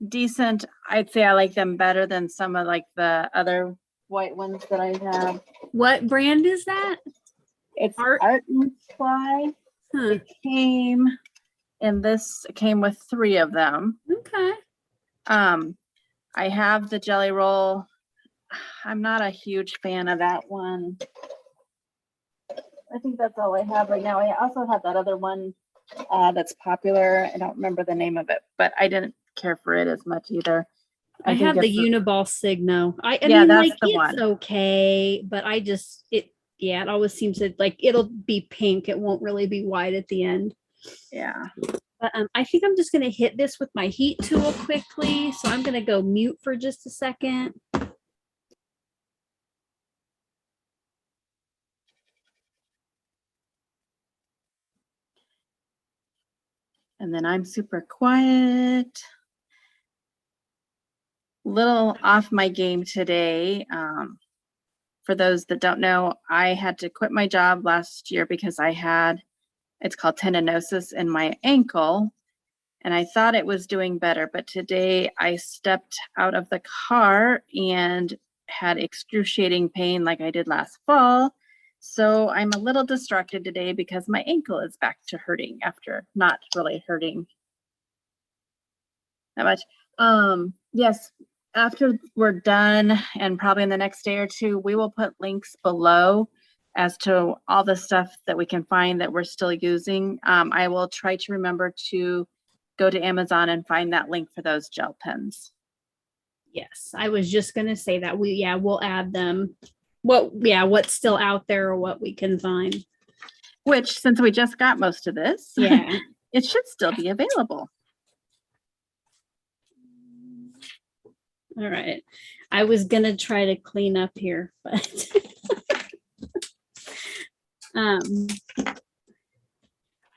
decent. I'd say I like them better than some of like the other white ones that I have. What brand is that? It's Art? Art and Fly. Huh. It came with 3 of them. Okay. I have the jelly roll. I'm not a huge fan of that one. I think that's all I have right now. I also have that other one that's popular. I don't remember the name of it, but I didn't care for it as much either. I think have the it's Uniball Signo. I Yeah, mean, that's like, the it's one. okay, but it always seems to, like, it'll be pink. It won't really be white at the end. Yeah. But I think I'm just going to hit this with my heat tool quickly. So I'm going to go mute for just a second. And then I'm super quiet. Little off my game today. For those that don't know, I had to quit my job last year because I had, it's called tendinosis in my ankle. And I thought it was doing better, but today I stepped out of the car and had excruciating pain like I did last fall. So I'm a little distracted today because my ankle is back to hurting after not really hurting that much. Yes, after we're done and probably in the next day or two, we will put links below as to all the stuff that we can find that we're still using. I will try to remember to go to Amazon and find that link for those gel pens. Yes, I was just going to say that we'll add them. What's still out there or what we can find. Which, since we just got most of this, yeah, it should still be available. All right. I was going to try to clean up here, but I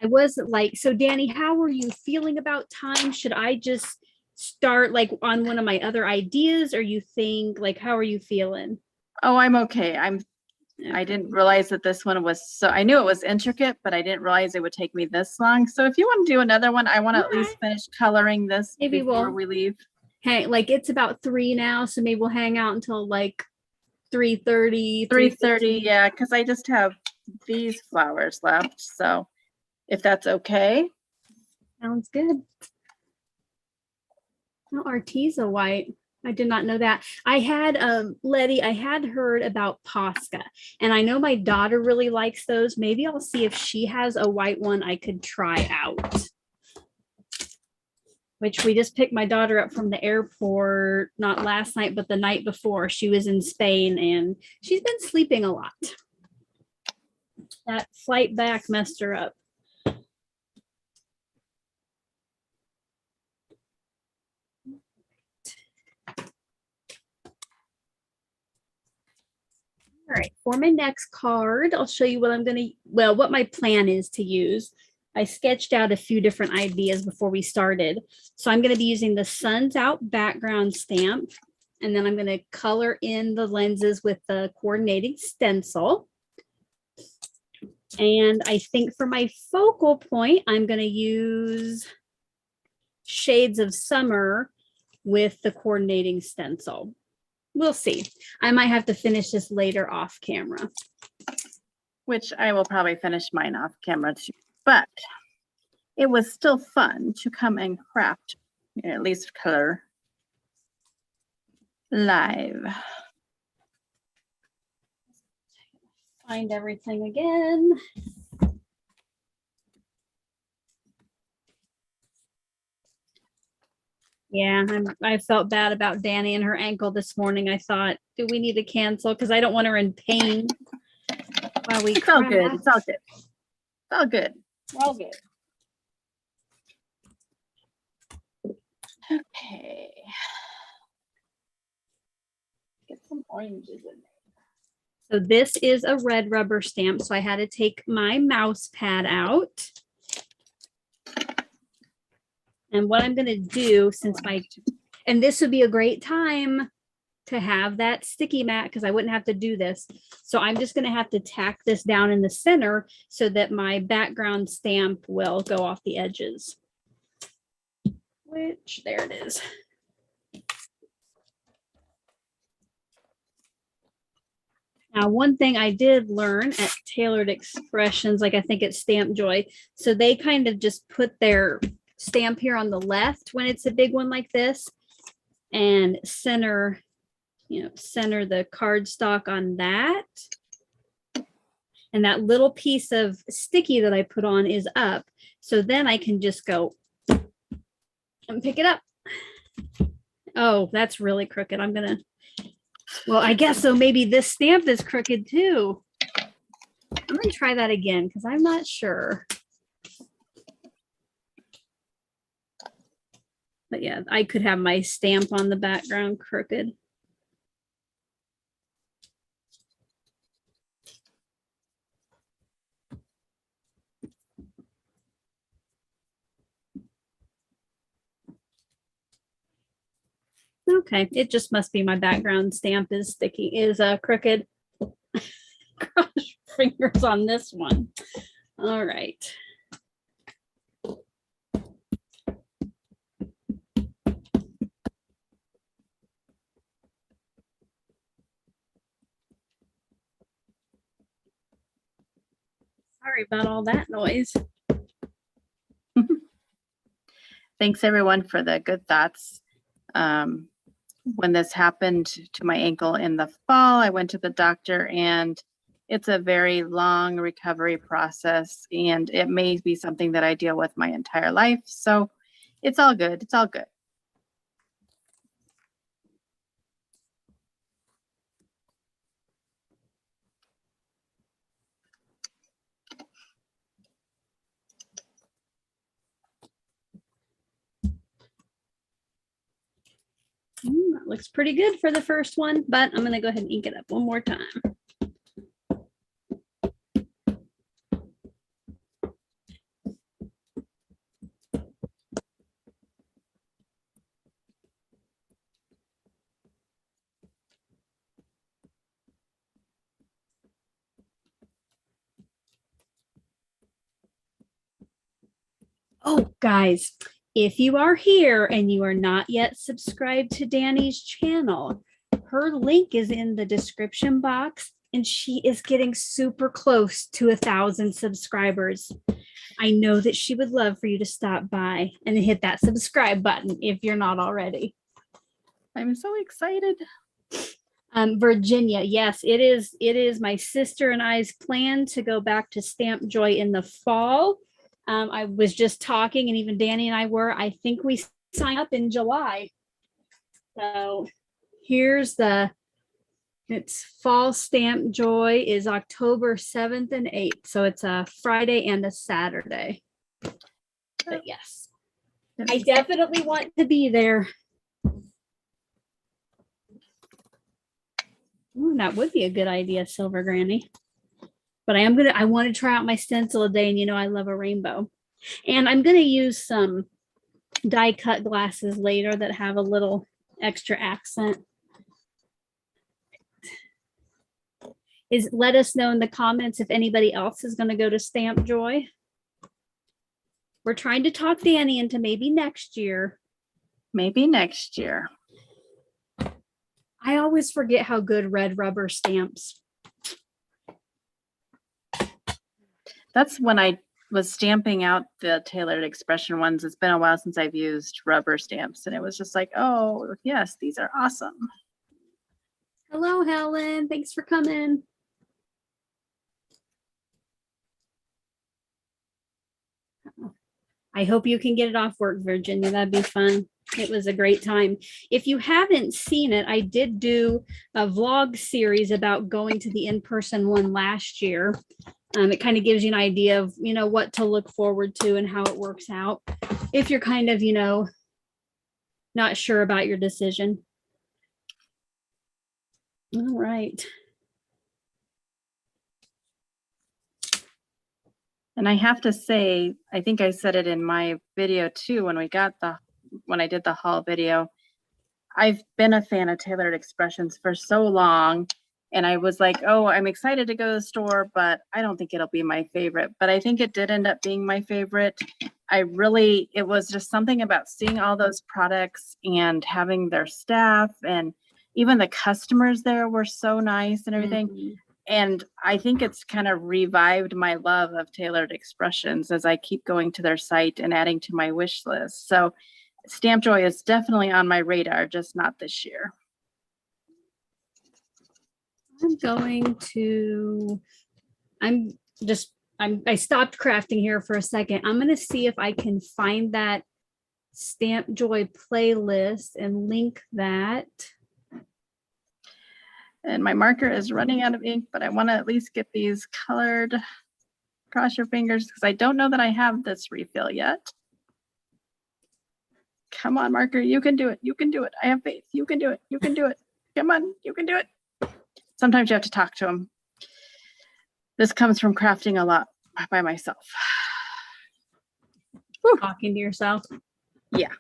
wasn't like, so Danny, how are you feeling about time? Should I just start like on one of my other ideas, or you think, like, how are you feeling? Oh, I'm okay. I didn't realize that this one was so, I knew it was intricate, but I didn't realize it would take me this long. So if you want to do another one, I want to at least finish coloring this before we leave. Hey, like, it's about 3 now, so maybe we'll hang out until like 3:30. 3:30, yeah, because I just have these flowers left. So if that's okay. Sounds good. Oh, Arteza white. I did not know that. I had Letty, I had heard about Posca, and I know my daughter really likes those. Maybe I'll see if she has a white one I could try out. Which we just picked my daughter up from the airport, not last night, but the night before. She was in Spain and she's been sleeping a lot. That flight back messed her up. All right, for my next card, I'll show you what I'm going to, what my plan is to use. I sketched out a few different ideas before we started. So I'm going to be using the Sun's Out background stamp, and then I'm going to color in the lenses with the coordinating stencil. And I think for my focal point, I'm going to use Shades of Summer with the coordinating stencil. We'll see. I might have to finish this later off camera. Which I will probably finish mine off camera too. But it was still fun to come and craft, at least color live. Find everything again. Yeah, I felt bad about Danny and her ankle this morning. I thought, do we need to cancel? Because I don't want her in pain while we It's all good. It's all good. It's all good. We're all good. Okay. Get some oranges in there. So this is a red rubber stamp. So I had to take my mouse pad out. And what I'm going to do, and this would be a great time to have that sticky mat because I wouldn't have to do this. So I'm just going to have to tack this down in the center so that my background stamp will go off the edges. Which, there it is. Now, one thing I did learn at Tailored Expressions, like I think it's Stamp Joy, so they kind of just put their stamp here on the left when it's a big one like this, and center the cardstock on that. And that little piece of sticky that I put on is up. So then I can just go and pick it up. Oh, that's really crooked. Well, I guess so. Maybe this stamp is crooked too. I'm gonna try that again because I'm not sure. But yeah, I could have my stamp on the background crooked. Okay, it just must be my background stamp is crooked. Cross fingers on this one. All right. Sorry about all that noise. Thanks everyone for the good thoughts. When this happened to my ankle in the fall, I went to the doctor, and it's a very long recovery process, and it may be something that I deal with my entire life. So it's all good. It's all good. That looks pretty good for the first one, but I'm going to go ahead and ink it up one more time. Oh, guys, if you are here and you are not yet subscribed to Danny's channel, her link is in the description box, and she is getting super close to 1,000 subscribers. I know that she would love for you to stop by and hit that subscribe button if you're not already. I'm so excited. Virginia, yes, it is my sister and I's plan to go back to Stamp Joy in the fall. I was just talking, and even Danny and I were, I think we sign up in July. So here's it's Fall Stamp Joy is October 7th and 8th. So it's a Friday and a Saturday. But yes, I definitely want to be there. Ooh, that would be a good idea, Silver Granny. But I want to try out my stencil a day, and you know I love a rainbow. And I'm going to use some die cut glasses later that have a little extra accent. Let us know in the comments if anybody else is going to go to Stamp Joy. We're trying to talk Danny into maybe next year. Maybe next year. I always forget how good red rubber stamps. That's when I was stamping out the Tailored Expression ones. It's been a while since I've used rubber stamps, and it was just like, oh, yes, these are awesome. Hello, Helen. Thanks for coming. I hope you can get it off work, Virginia. That'd be fun. It was a great time. If you haven't seen it, I did do a vlog series about going to the in-person one last year. It kind of gives you an idea of, what to look forward to and how it works out. If you're kind of, not sure about your decision. All right. And I have to say, I think I said it in my video too, when I did the haul video, I've been a fan of Tailored Expressions for so long. And I was like, oh, I'm excited to go to the store, but I don't think it'll be my favorite. But I think it did end up being my favorite. It was just something about seeing all those products and having their staff, and even the customers there were so nice and everything. And I think it's kind of revived my love of tailored expressions as I keep going to their site and adding to my wish list. So Stamp Joy is definitely on my radar, just not this year. I stopped crafting here for a second. I'm going to see if I can find that Stamp Joy playlist and link that. And my marker is running out of ink, but I want to at least get these colored. Cross your fingers because I don't know that I have this refill yet. Come on, marker, you can do it. You can do it. I have faith. You can do it. You can do it. Come on, you can do it. Sometimes you have to talk to them. This comes from crafting a lot by myself. Whew. Talking to yourself. Yeah.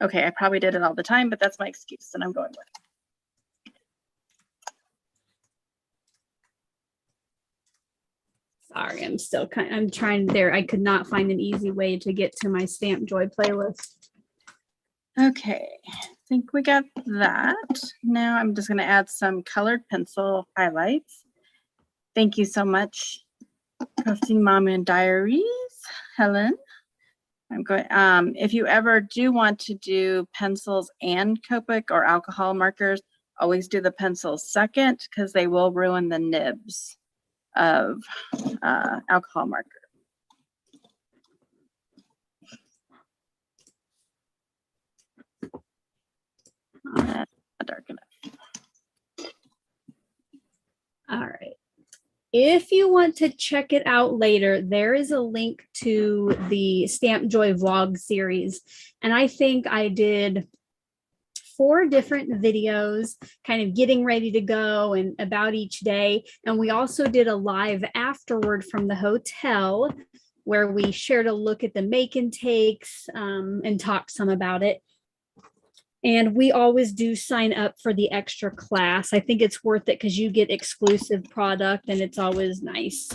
Okay, I probably did it all the time, but that's my excuse and I'm going with it. Sorry, I'm trying there. I could not find an easy way to get to my Stamp Joy playlist. Okay, I think we got that. Now I'm just going to add some colored pencil highlights. Thank you so much, Crafting Mom and Diaries, Helen. I'm going. If you ever do want to do pencils and Copic or alcohol markers, always do the pencils second because they will ruin the nibs of alcohol marker. Not dark enough. All right. If you want to check it out later, there is a link to the Stamp Joy vlog series. And I think I did 4 different videos kind of getting ready to go and about each day. And we also did a live afterward from the hotel where we shared a look at the make and takes and talked some about it. And we always do sign up for the extra class. I think it's worth it because you get exclusive product and it's always nice.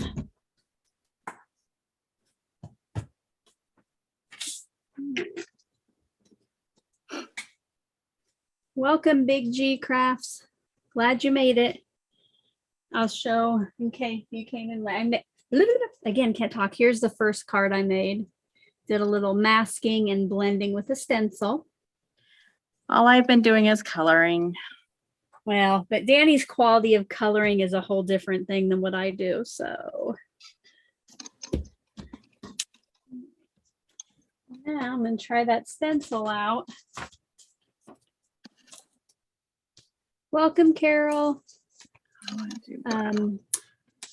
Welcome, Big G Crafts. Glad you made it. I'll show. Okay, you came in. Again, can't talk. Here's the first card I made. Did a little masking and blending with a stencil. All I've been doing is coloring. Well, but Danny's quality of coloring is a whole different thing than what I do. So now I'm going to try that stencil out. Welcome, Carol.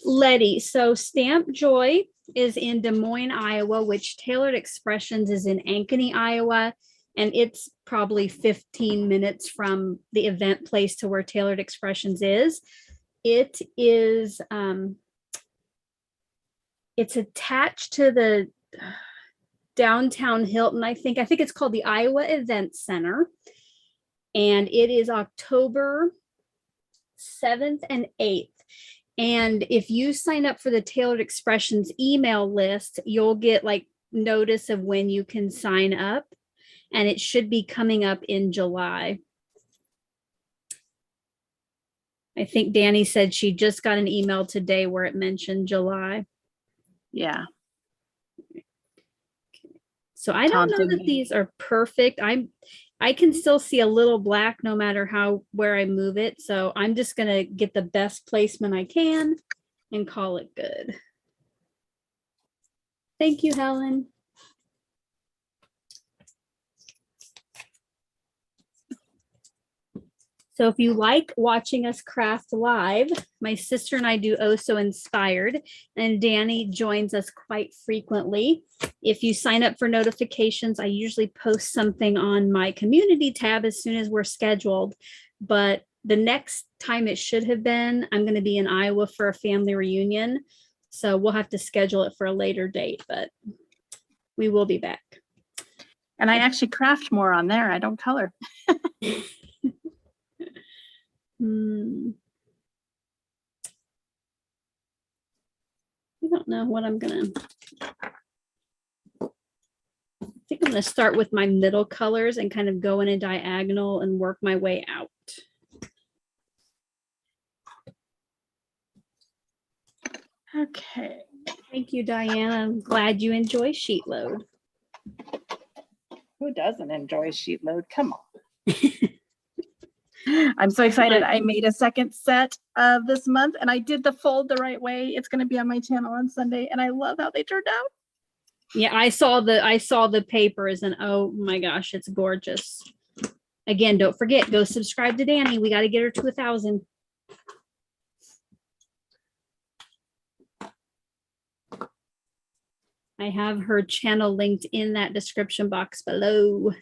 Letty. So Stamp Joy is in Des Moines, Iowa, which Tailored Expressions is in Ankeny, Iowa. And it's probably 15 minutes from the event place to where Tailored Expressions is. It is, it's attached to the downtown Hilton, I think. I think it's called the Iowa Event Center. And it is October 7th and 8th. And if you sign up for the Tailored Expressions email list, you'll get like notice of when you can sign up. And it should be coming up in July. I think Danny said she just got an email today where it mentioned July. Yeah. So I don't know that these are perfect. I can still see a little black no matter where I move it. So I'm just going to get the best placement I can and call it good. Thank you, Helen. So if you like watching us craft live, my sister and I do Oh So Inspired, and Danny joins us quite frequently. If you sign up for notifications, I usually post something on my community tab as soon as we're scheduled. But the next time it should have been, I'm going to be in Iowa for a family reunion. So we'll have to schedule it for a later date, but we will be back. And I actually craft more on there. I don't color. I don't know what I'm gonna. I think I'm gonna start with my middle colors and kind of go in a diagonal and work my way out. Okay. Thank you, Diana. I'm glad you enjoy sheet load. Who doesn't enjoy sheet load? Come on. I'm so excited. I made a second set of this month and I did the fold the right way. It's going to be on my channel on Sunday and I love how they turned out. Yeah, I saw the papers and oh my gosh, it's gorgeous. Again, don't forget, go subscribe to Danni. We got to get her to 1,000. I have her channel linked in that description box below.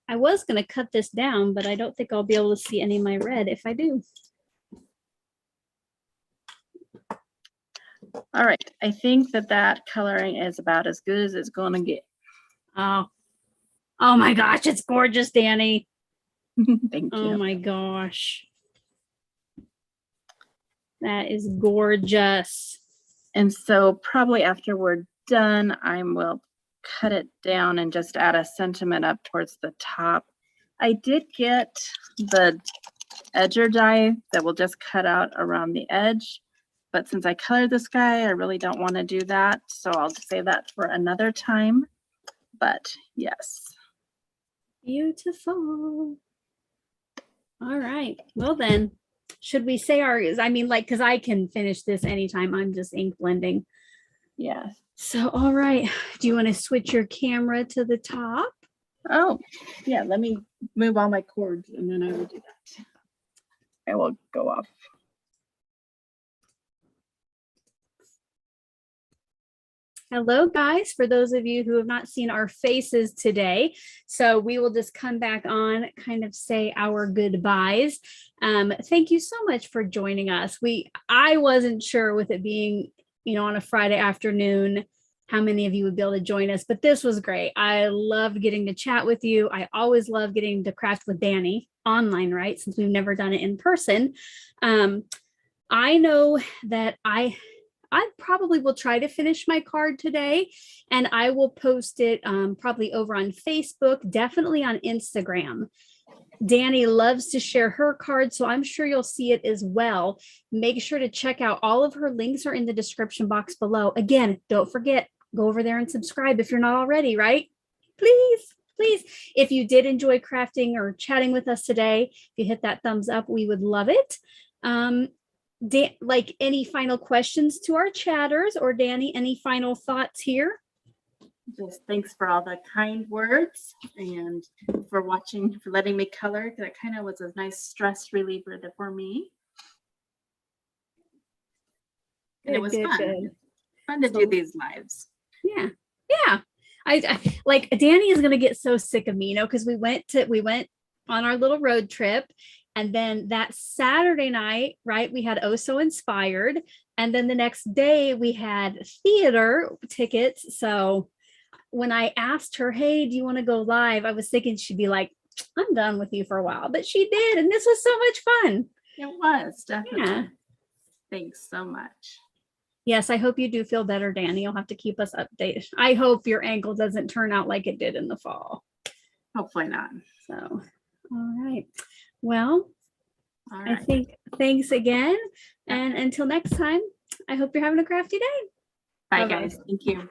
I was going to cut this down, but I don't think I'll be able to see any of my red if I do. All right. I think that coloring is about as good as it's going to get. Oh my gosh, it's gorgeous, Danni. Thank you. Oh my gosh. That is gorgeous. And so probably after we're done, I will cut it down and just add a sentiment up towards the top. I did get the edger die that will just cut out around the edge. But since I colored the sky, I really don't want to do that. So I'll just save that for another time. But yes. Beautiful. All right. Well then, should we say ours? I mean, like, because I can finish this anytime. I'm just ink blending. Yeah. So, all right. Do you want to switch your camera to the top? Oh, yeah. Let me move all my cords and then I will do that. I will go off. Hello, guys, for those of you who have not seen our faces today. So we will just come back on, kind of say our goodbyes. Thank you so much for joining us. I wasn't sure with it being, on a Friday afternoon, how many of you would be able to join us, but this was great. I loved getting to chat with you. I always love getting to craft with Danni online, right? Since we've never done it in person. I know that I probably will try to finish my card today and I will post it probably over on Facebook, definitely on Instagram. Danni loves to share her card, so I'm sure you'll see it as well. Make sure to check out all of her links are in the description box below. Again, don't forget, go over there and subscribe if you're not already, right? Please. If you did enjoy crafting or chatting with us today, if you hit that thumbs up, we would love it. Like any final questions to our chatters or Danni, any final thoughts here? Just thanks for all the kind words and for watching, for letting me color. That kind of was a nice stress reliever for me. And it was fun. Fun to do these lives. Yeah. I like Danni is gonna get so sick of me, because we went on our little road trip. And then that Saturday night, right, we had Oh So Inspired. And then the next day we had theater tickets. So when I asked her, hey, do you want to go live? I was thinking she'd be like, I'm done with you for a while. But she did. And this was so much fun. It was, definitely. Yeah. Thanks so much. Yes, I hope you do feel better, Danni. You'll have to keep us updated. I hope your ankle doesn't turn out like it did in the fall. Hopefully not. So, all right. Well, right. I think thanks again. And until next time, I hope you're having a crafty day. Bye, guys. Thank you.